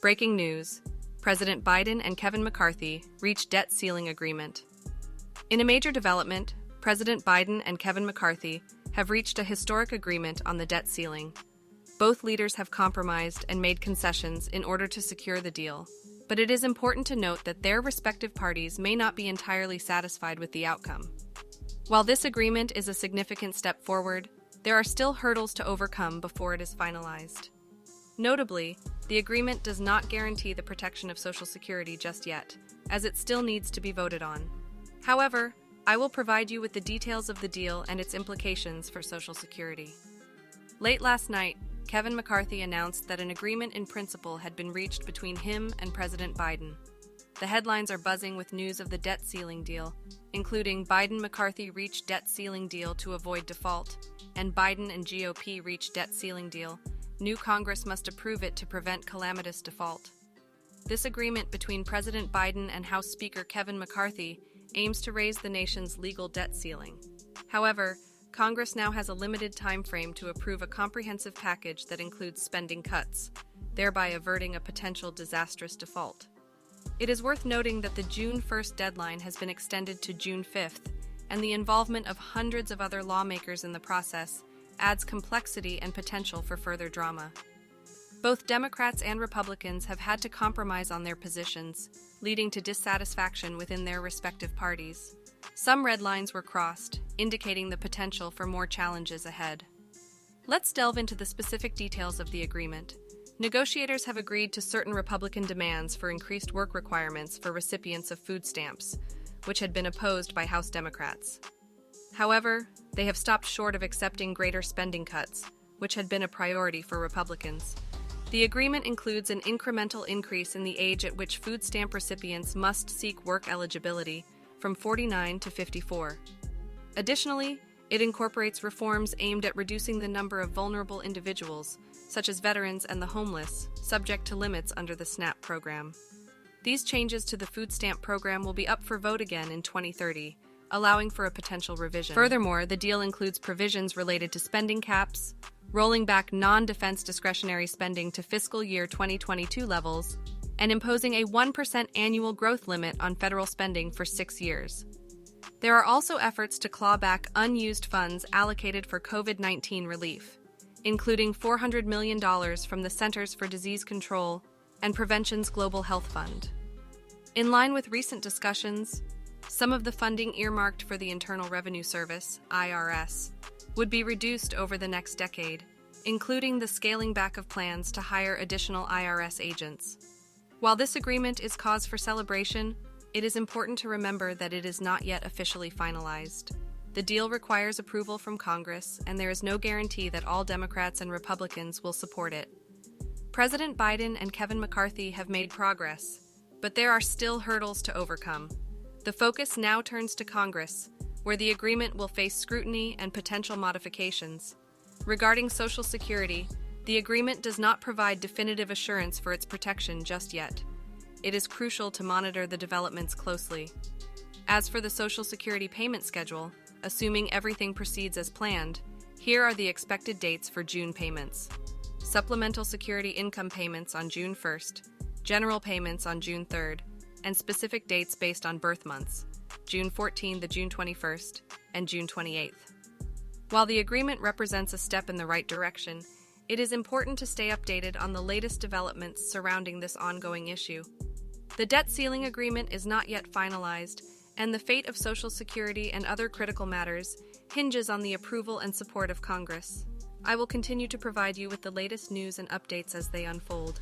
Breaking news: President Biden and Kevin McCarthy reached debt ceiling agreement. In a major development, President Biden and Kevin McCarthy have reached a historic agreement on the debt ceiling. Both leaders have compromised and made concessions in order to secure the deal, but it is important to note that their respective parties may not be entirely satisfied with the outcome. While this agreement is a significant step forward, there are still hurdles to overcome before it is finalized. Notably, the agreement does not guarantee the protection of Social Security just yet, as it still needs to be voted on. However, I will provide you with the details of the deal and its implications for Social Security. Late last night, Kevin McCarthy announced that an agreement in principle had been reached between him and President Biden. The headlines are buzzing with news of the debt ceiling deal, including Biden-McCarthy reached debt ceiling deal to avoid default, and Biden and GOP reached debt ceiling deal. New Congress must approve it to prevent calamitous default. This agreement between President Biden and House Speaker Kevin McCarthy aims to raise the nation's legal debt ceiling. However, Congress now has a limited time frame to approve a comprehensive package that includes spending cuts, thereby averting a potential disastrous default. It is worth noting that the June 1st deadline has been extended to June 5th, and the involvement of hundreds of other lawmakers in the process adds complexity and potential for further drama. Both Democrats and Republicans have had to compromise on their positions, leading to dissatisfaction within their respective parties. Some red lines were crossed, indicating the potential for more challenges ahead. Let's delve into the specific details of the agreement. Negotiators have agreed to certain Republican demands for increased work requirements for recipients of food stamps, which had been opposed by House Democrats. However, they have stopped short of accepting greater spending cuts, which had been a priority for Republicans. The agreement includes an incremental increase in the age at which food stamp recipients must seek work eligibility from 49 to 54. Additionally, it incorporates reforms aimed at reducing the number of vulnerable individuals, such as veterans and the homeless, subject to limits under the SNAP program. These changes to the food stamp program will be up for vote again in 2030, allowing for a potential revision. Furthermore, the deal includes provisions related to spending caps, rolling back non-defense discretionary spending to fiscal year 2022 levels, and imposing a 1% annual growth limit on federal spending for 6 years. There are also efforts to claw back unused funds allocated for COVID-19 relief, including $400 million from the Centers for Disease Control and Prevention's Global Health Fund. In line with recent discussions, some of the funding earmarked for the Internal Revenue Service, IRS, would be reduced over the next decade, including the scaling back of plans to hire additional IRS agents. While this agreement is cause for celebration, it is important to remember that it is not yet officially finalized. The deal requires approval from Congress, and there is no guarantee that all Democrats and Republicans will support it. President Biden and Kevin McCarthy have made progress, but there are still hurdles to overcome. The focus now turns to Congress, where the agreement will face scrutiny and potential modifications. Regarding Social Security, the agreement does not provide definitive assurance for its protection just yet. It is crucial to monitor the developments closely. As for the Social Security payment schedule, assuming everything proceeds as planned, here are the expected dates for June payments. Supplemental Security income payments on June 1st, general payments on June 3rd, and specific dates based on birth months, June 14 to June 21st, and June 28th. While the agreement represents a step in the right direction, it is important to stay updated on the latest developments surrounding this ongoing issue. The debt ceiling agreement is not yet finalized, and the fate of Social Security and other critical matters hinges on the approval and support of Congress. I will continue to provide you with the latest news and updates as they unfold.